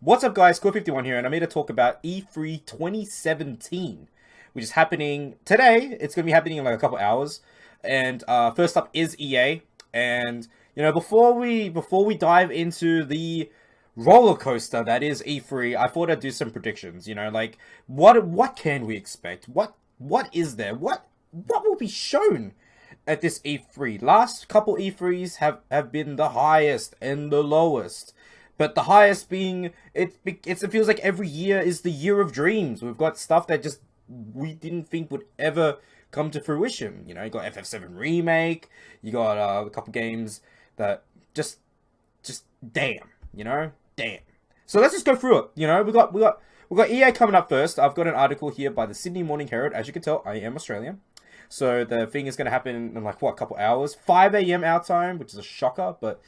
What's up, guys? Core51 here, and I'm here to talk about E3 2017, which is happening today. It's going to be happening in like a couple hours. And first up is EA. And before we dive into the roller coaster that is E3, I thought I'd do some predictions. Like what can we expect? What is there? What will be shown at this E3? Last couple E3s have been the highest and the lowest. But the highest being, it feels like every year is the year of dreams. We've got stuff that just we didn't think would ever come to fruition. You got FF7 Remake, you got a couple games that just damn, damn. So let's just go through it. We got EA coming up first. I've got an article here by the Sydney Morning Herald. As you can tell, I am Australian. So the thing is going to happen in like, a couple hours. 5 a.m. our time, which is a shocker, but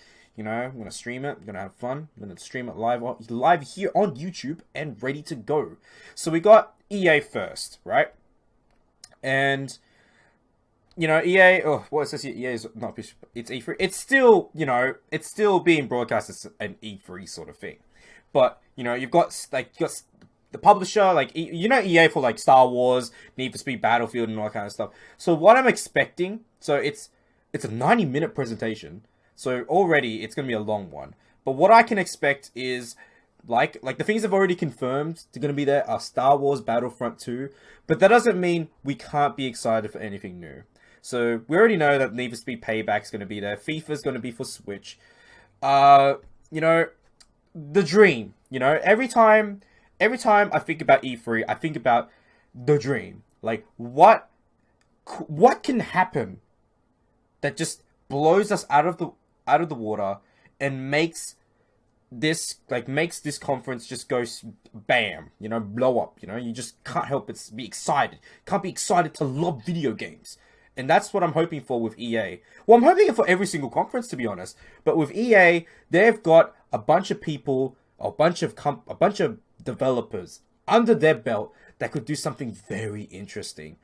I'm going to stream it. I'm going to have fun. I'm going to stream it live here on YouTube and ready to go. So we got EA first, right? And, EA, it says here, EA is not, it's E3. It's still, it's still being broadcast as an E3 sort of thing. But, you've got the publisher, like, EA for like Star Wars, Need for Speed Battlefield and all that kind of stuff. So what I'm expecting, so it's a 90-minute presentation. So already it's going to be a long one. But what I can expect is like the things I've already confirmed they're going to be there are Star Wars Battlefront 2. But that doesn't mean we can't be excited for anything new. So we already know that Need for Speed Payback's going to be there. FIFA's going to be for Switch. The dream. Every time I think about E3, I think about the dream. Like what can happen that just blows us out of the water and makes this conference just go bam, blow up. You just can't help but be excited. Can't be excited to love video games. And that's what I'm hoping for with EA. Well, I'm hoping for every single conference, to be honest. But with EA, they've got a bunch of people, a bunch of developers under their belt that could do something very interesting.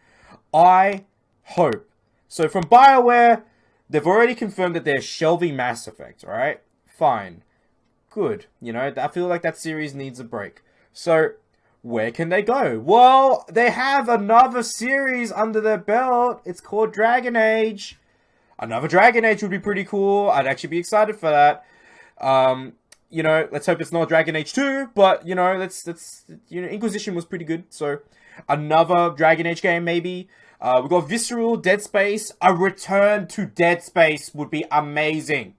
I hope. So from BioWare, they've already confirmed that they're shelving Mass Effect, right? Fine. Good. I feel like that series needs a break. So, where can they go? Well, they have another series under their belt. It's called Dragon Age. Another Dragon Age would be pretty cool. I'd actually be excited for that. Let's hope it's not Dragon Age 2, but, Inquisition was pretty good. So, another Dragon Age game, maybe. We got Visceral, Dead Space. A return to Dead Space would be amazing.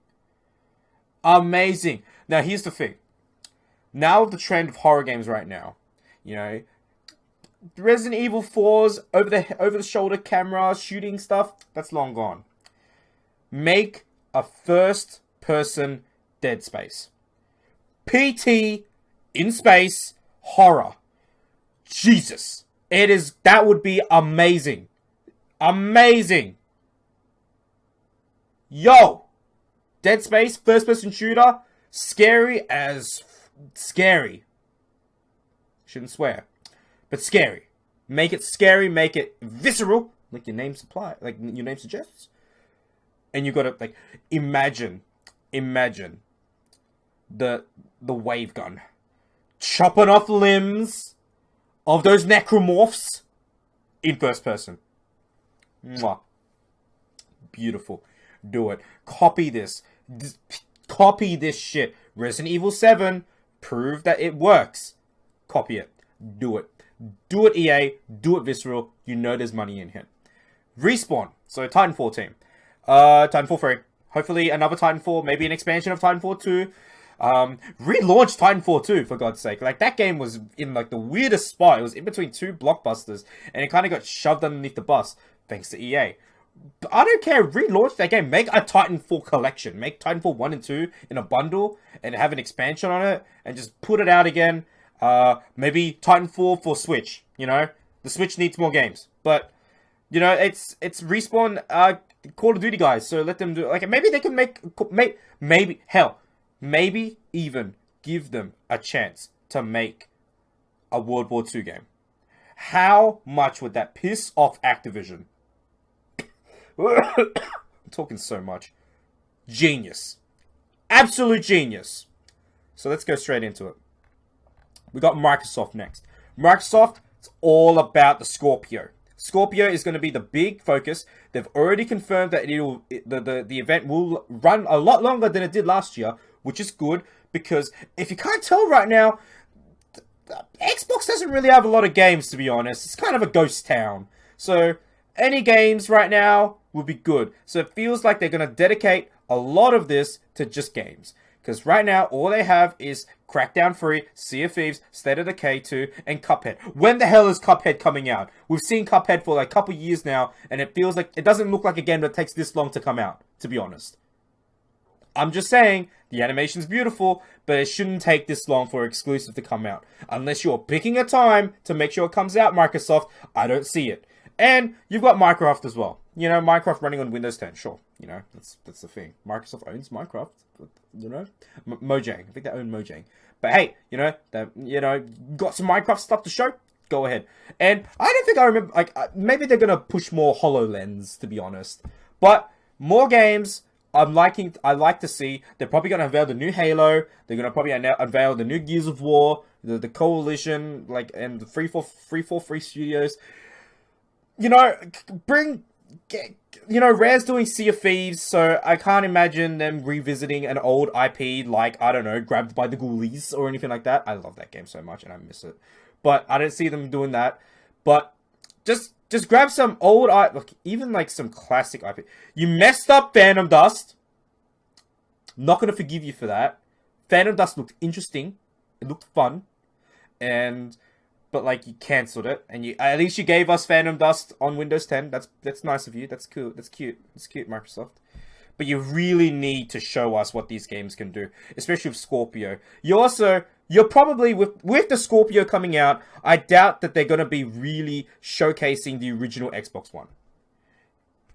Amazing. Now, here's the thing. Now, the trend of horror games right now, Resident Evil 4's over the shoulder camera shooting stuff, that's long gone. Make a first person Dead Space. PT in space horror. Jesus. That would be amazing. Amazing. Yo. Dead Space, first person shooter, scary as scary. Shouldn't swear. But scary. Make it scary, make it visceral, like your name suggests. And you gotta imagine the wave gun chopping off limbs of those necromorphs in first person. Mwah. Beautiful. Do it. Copy this. Copy this shit. Resident Evil 7 prove that it works. Copy it. Do it. Do it, EA. Do it, Visceral. There's money in here. Respawn. So Titanfall team. Titanfall 3. Hopefully another Titanfall. Maybe an expansion of Titanfall 2. Relaunch Titanfall 2, for God's sake. That game was in the weirdest spot. It was in between two blockbusters, and it kind of got shoved underneath the bus thanks to EA. But I don't care. Relaunch that game. Make a Titanfall collection. Make Titanfall 1 and 2 in a bundle and have an expansion on it and just put it out again. Maybe Titanfall for Switch. The Switch needs more games. But, it's Respawn Call of Duty guys, so let them do it. Maybe they can maybe even give them a chance to make a World War II game. How much would that piss off Activision? I'm talking so much. Genius. Absolute genius. So let's go straight into it. We got Microsoft next. Microsoft, it's all about the Scorpio. Scorpio is going to be the big focus. They've already confirmed that the event will run a lot longer than it did last year, which is good, because if you can't tell right now, Xbox doesn't really have a lot of games, to be honest. It's kind of a ghost town. So any games right now will be good. So it feels like they're going to dedicate a lot of this to just games. Because right now, all they have is Crackdown 3, Sea of Thieves, State of Decay 2, and Cuphead. When the hell is Cuphead coming out? We've seen Cuphead for like a couple years now, and it feels like it doesn't look like a game that takes this long to come out, to be honest. I'm just saying, the animation's beautiful, but it shouldn't take this long for exclusive to come out. Unless you're picking a time to make sure it comes out, Microsoft, I don't see it. And you've got Minecraft as well. You know, Minecraft running on Windows 10, sure. You know, that's the thing. Microsoft owns Minecraft, you know. Mojang, I think they own Mojang. But hey, you know, got some Minecraft stuff to show? Go ahead. And I don't think I remember, like, maybe they're going to push more HoloLens, to be honest. But more games, I like to see. They're probably going to unveil the new Halo. They're going to probably unveil the new Gears of War, the Coalition, like, and the 343 Studios. You know, Rare's doing Sea of Thieves, so I can't imagine them revisiting an old IP like, I don't know, Grabbed by the Ghoulies or anything like that. I love that game so much and I miss it. But I don't see them doing that. But just grab some old, look, even like some classic IP. You messed up Phantom Dust. Not going to forgive you for that. Phantom Dust looked interesting. It looked fun. But like, you cancelled it, and at least you gave us Phantom Dust on Windows 10. That's nice of you. That's cool. That's cute. It's cute, Microsoft. But you really need to show us what these games can do, especially with Scorpio. You're probably with the Scorpio coming out. I doubt that they're gonna be really showcasing the original Xbox One.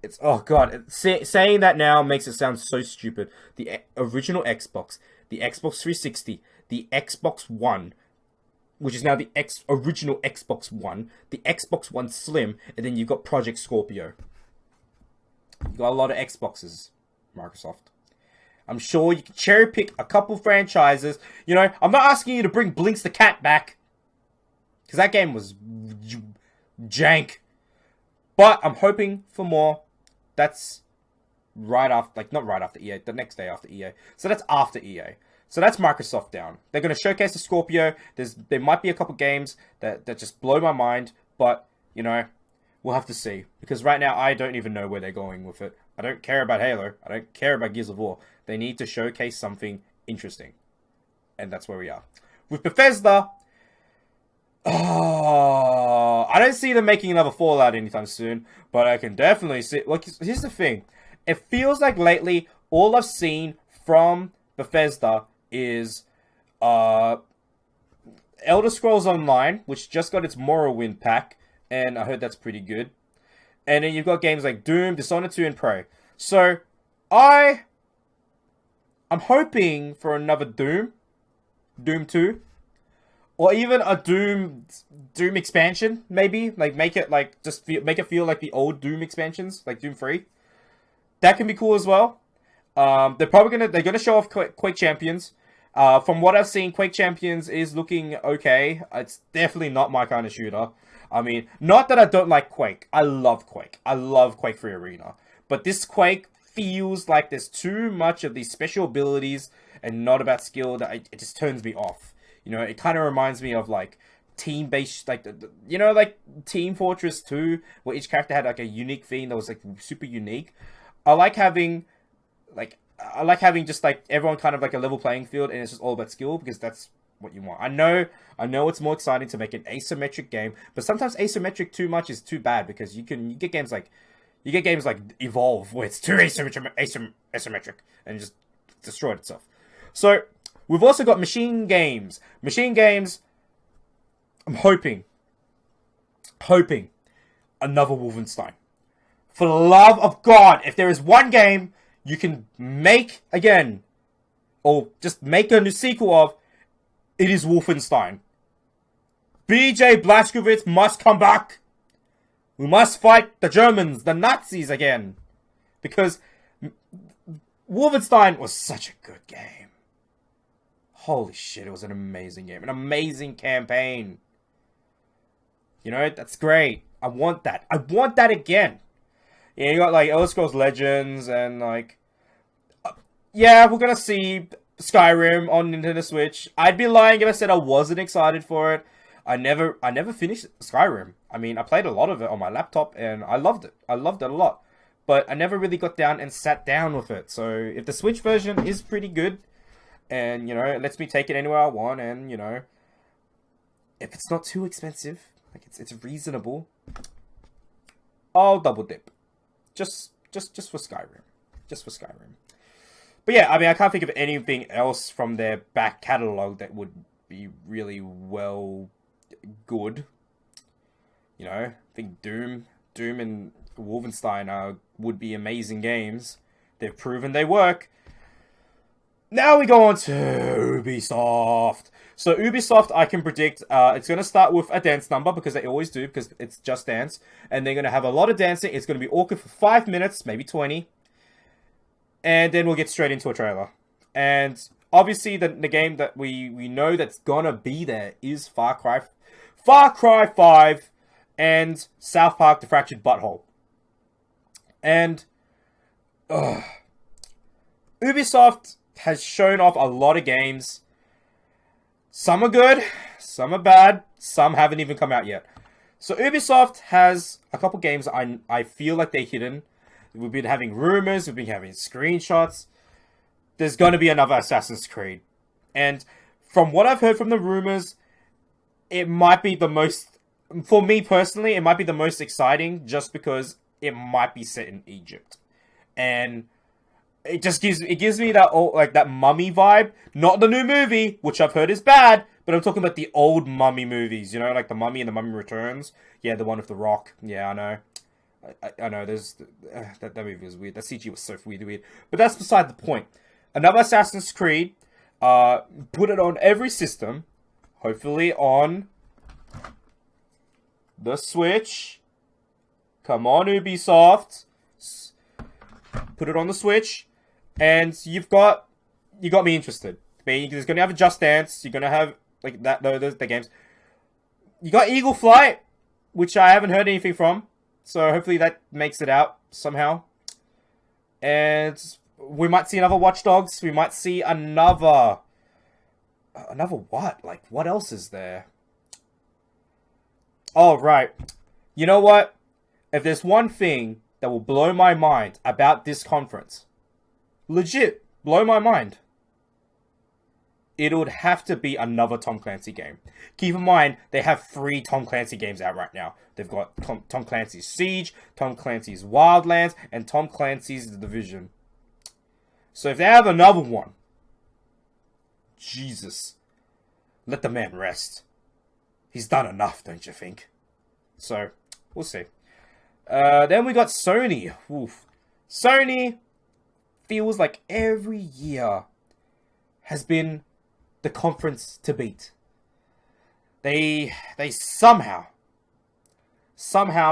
It's, oh god, saying that now makes it sound so stupid. The original Xbox, the Xbox 360, the Xbox One, which is now the original Xbox One, the Xbox One Slim, and then you've got Project Scorpio. You got a lot of Xboxes, Microsoft. I'm sure you can cherry pick a couple franchises. You know, I'm not asking you to bring Blinks the Cat back, because that game was jank. But I'm hoping for more. That's right after, like, not right after EA, the next day after EA. So that's after EA. So that's Microsoft down. They're going to showcase the Scorpio. There might be a couple games that just blow my mind. But, you know, we'll have to see. Because right now, I don't even know where they're going with it. I don't care about Halo. I don't care about Gears of War. They need to showcase something interesting. And that's where we are. With Bethesda, I don't see them making another Fallout anytime soon. But I can definitely see... Look, here's the thing. It feels like lately, all I've seen from Bethesda is Elder Scrolls Online, which just got its Morrowind pack, and I heard that's pretty good. And then you've got games like Doom, Dishonored 2, and Prey. So, I'm hoping for another Doom 2, or even a Doom expansion, maybe. Like, make it feel like the old Doom expansions, like Doom 3. That can be cool as well. They're gonna show off Quake Champions. From what I've seen, Quake Champions is looking okay. It's definitely not my kind of shooter. I mean, not that I don't like Quake. I love Quake. I love Quake 3 Arena. But this Quake feels like there's too much of these special abilities and not about skill that it just turns me off. You know, it kind of reminds me of like team-based, like like Team Fortress 2, where each character had like a unique theme that was like super unique. I like having just like everyone kind of like a level playing field, and it's just all about skill, because that's what you want. I know it's more exciting to make an asymmetric game, but sometimes asymmetric too much is too bad, because you get games like Evolve, where it's too asymmetric and just destroyed itself. So we've also got machine games. Machine games, I'm hoping another Wolfenstein. For the love of God, if there is one game you can make again, or just make a new sequel of, it is Wolfenstein. BJ Blazkowicz must come back. We must fight the Germans, the Nazis again. Because Wolfenstein was such a good game. Holy shit, it was an amazing game. An amazing campaign. You know, that's great. I want that. I want that again. Yeah, you got like Elder Scrolls Legends and like... yeah, we're gonna see Skyrim on Nintendo Switch. I'd be lying if I said I wasn't excited for it. I never finished Skyrim. I mean, I played a lot of it on my laptop and I loved it. I loved it a lot. But I never really got down and sat down with it. So if the Switch version is pretty good and, you know, it lets me take it anywhere I want and, you know, if it's not too expensive, like it's reasonable, I'll double dip. Just for Skyrim. Just for Skyrim. But yeah, I mean, I can't think of anything else from their back catalog that would be really well good. You know, I think Doom and Wolfenstein would be amazing games. They've proven they work. Now we go on to Ubisoft. So Ubisoft, I can predict, it's going to start with a dance number, because they always do, because it's Just Dance. And they're going to have a lot of dancing. It's going to be awkward for 5 minutes, maybe 20. And then we'll get straight into a trailer. And obviously the game that we know that's going to be there is Far Cry 5 and South Park: The Fractured Butthole. And Ubisoft has shown off a lot of games. Some are good, some are bad, some haven't even come out yet. So Ubisoft has a couple games I feel like they're hidden. We've been having rumors, we've been having screenshots. There's going to be another Assassin's Creed. And from what I've heard from the rumors, it might be the most, for me personally, it might be the most exciting just because it might be set in Egypt. And it just gives me that old, like that Mummy vibe. Not the new movie, which I've heard is bad, but I'm talking about the old Mummy movies, you know, like the Mummy and the Mummy Returns. Yeah, the one with the Rock. Yeah, I know. I know, there's that movie was weird. That CG was so weird. But that's beside the point. Another Assassin's Creed. Put it on every system. Hopefully on the Switch. Come on, Ubisoft. Put it on the Switch. And you got me interested. I mean, you're going to have a Just Dance. You're going to have, like, those the games. You got Eagle Flight, which I haven't heard anything from. So hopefully that makes it out somehow. And we might see another Watch Dogs. We might see another what? Like, what else is there? Oh, right. You know what? If there's one thing that will blow my mind about this conference, legit blow my mind, it would have to be another Tom Clancy game. Keep in mind, they have 3 Tom Clancy games out right now. They've got Tom Clancy's Siege, Tom Clancy's Wildlands, and Tom Clancy's The Division. So if they have another one, Jesus, let the man rest. He's done enough, don't you think? So, we'll see. Then we got Sony. Oof. Sony feels like every year has been the conference to beat. They somehow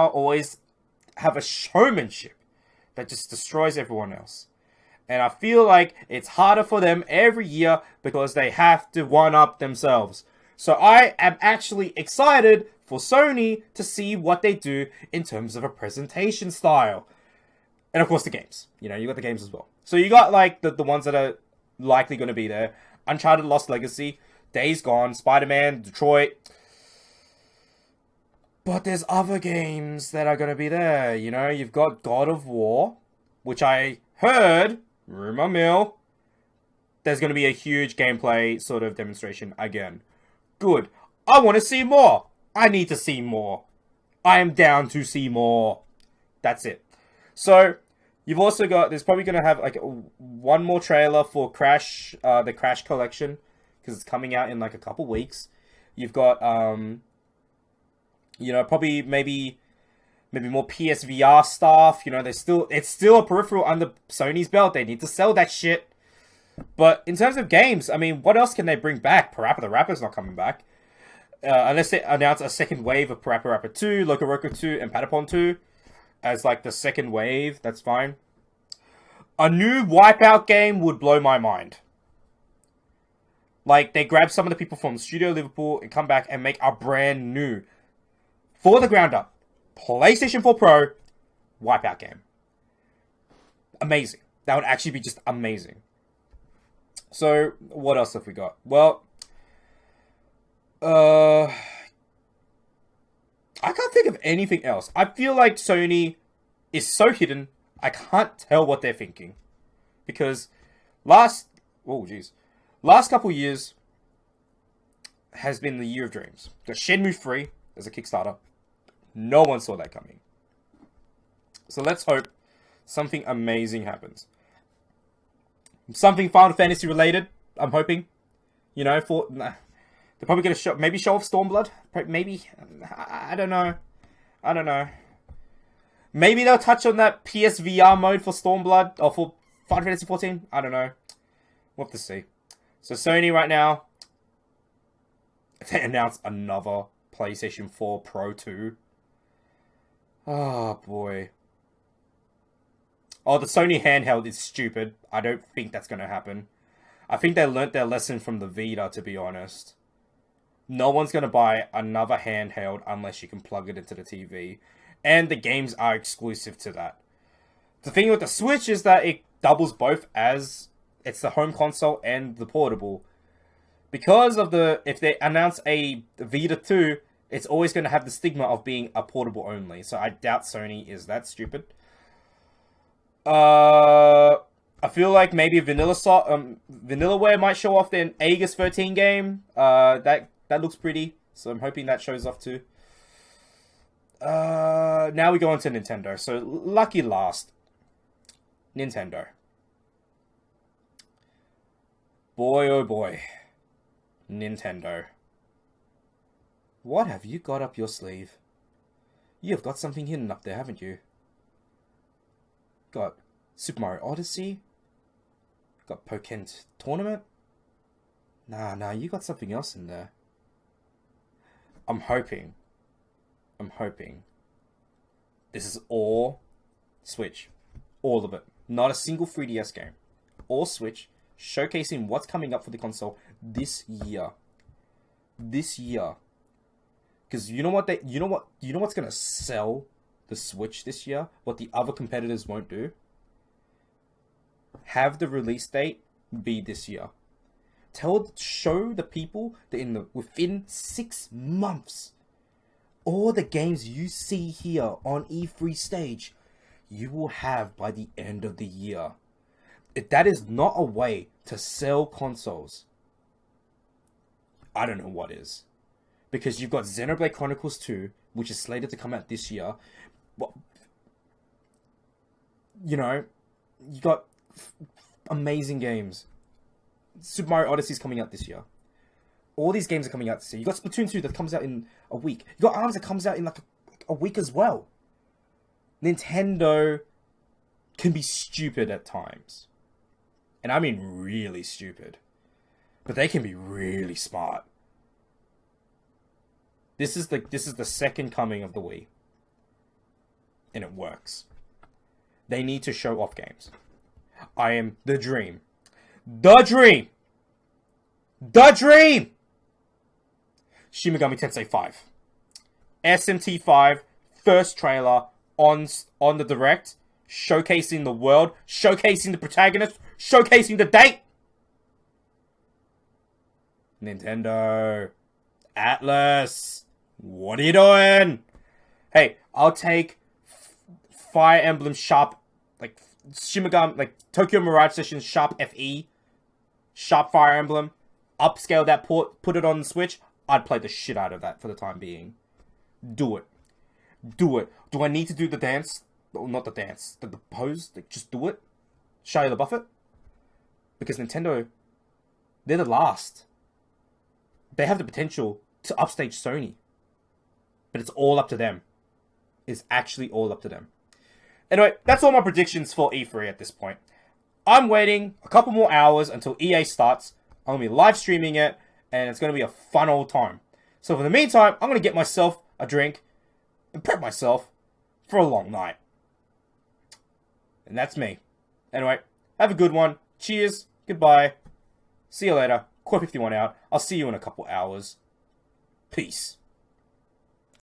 always have a showmanship that just destroys everyone else. And I feel like it's harder for them every year because they have to one-up themselves. So I am actually excited for Sony to see what they do in terms of a presentation style. And of course the games. You know, you got the games as well. So you got like the ones that are likely going to be there. Uncharted Lost Legacy, Days Gone, Spider-Man, Detroit. But there's other games that are going to be there. You know, you've got God of War, which I heard, rumor mill, there's going to be a huge gameplay sort of demonstration again. Good. I want to see more. I need to see more. I am down to see more. That's it. So, you've also got, there's probably going to have like one more trailer for Crash, the Crash Collection, because it's coming out in like a couple weeks. You've got, you know, probably maybe more PSVR stuff. You know, it's still a peripheral under Sony's belt. They need to sell that shit. But in terms of games, I mean, what else can they bring back? Parappa the Rapper's not coming back. Unless they announce a second wave of Parappa Rapper 2, Loco Roco 2, and Patapon 2 as like the second wave, that's fine. A new Wipeout game would blow my mind. Like, they grab some of the people from Studio Liverpool and come back and make a brand new, for the ground up, PlayStation 4 Pro Wipeout game. Amazing. That would actually be just amazing. So, what else have we got? Well, I can't think of anything else. I feel like Sony is so hidden, I can't tell what they're thinking. Because last couple years has been the year of dreams. The Shenmue 3 as a Kickstarter. No one saw that coming. So let's hope something amazing happens. Something Final Fantasy related, I'm hoping. You know, they're probably going to show off Stormblood. Maybe. I don't know. Maybe they'll touch on that PSVR mode for Stormblood, or for Final Fantasy 14. I don't know. We'll have to see. So Sony right now, they announced another PlayStation 4 Pro 2. Oh, boy. Oh, the Sony handheld is stupid. I don't think that's going to happen. I think they learnt their lesson from the Vita, to be honest. No one's going to buy another handheld unless you can plug it into the TV. And the games are exclusive to that. The thing with the Switch is that it doubles both as it's the home console and the portable. Because of if they announce a Vita 2, it's always going to have the stigma of being a portable only. So I doubt Sony is that stupid. I feel like maybe Vanillaware might show off their Aegis 13 game. That looks pretty, so I'm hoping that shows off too. Now we go on to Nintendo. So lucky last, Nintendo. Boy, oh boy, Nintendo. What have you got up your sleeve? You've got something hidden up there, haven't you? Got Super Mario Odyssey. Got Pokken Tournament. Nah, you got something else in there. I'm hoping. This is all Switch. All of it. Not a single 3DS game. All Switch, showcasing what's coming up for the console this year. This year. Because you know what's gonna sell the Switch this year? What the other competitors won't do? Have the release date be this year. Show the people that within 6 months, all the games you see here on E3 stage, you will have by the end of the year. If that is not a way to sell consoles, I don't know what is. Because you've got Xenoblade Chronicles 2, which is slated to come out this year. Well, you know, you got amazing games. Super Mario Odyssey is coming out this year. All these games are coming out this year. You got Splatoon 2 that comes out in a week. You got ARMS that comes out in like a week as well. Nintendo can be stupid at times. And I mean really stupid. But they can be really smart. This is the second coming of the Wii. And it works. They need to show off games. I am the dream. The dream! The dream! Shin Megami Tensei 5. SMT 5, first trailer on the Direct, showcasing the world, showcasing the protagonist, showcasing the date. Nintendo. Atlas. What are you doing? Hey, I'll take Fire Emblem Sharp, like Shin Megami, like Tokyo Mirage Session Sharp FE, Sharp Fire Emblem, upscale that port, put it on the Switch. I'd play the shit out of that for the time being. Do it. Do it. Do I need to do the dance? Oh, not the dance. The pose? Like, just do it? Shia LaBeouf it? Because Nintendo, they're the last. They have the potential to upstage Sony. But it's all up to them. It's actually all up to them. Anyway, that's all my predictions for E3 at this point. I'm waiting a couple more hours until EA starts. I'm going to be live streaming it, and it's going to be a fun old time. So for the meantime, I'm going to get myself a drink and prep myself for a long night. And that's me. Anyway, have a good one. Cheers. Goodbye. See you later. Core 51 out. I'll see you in a couple hours. Peace.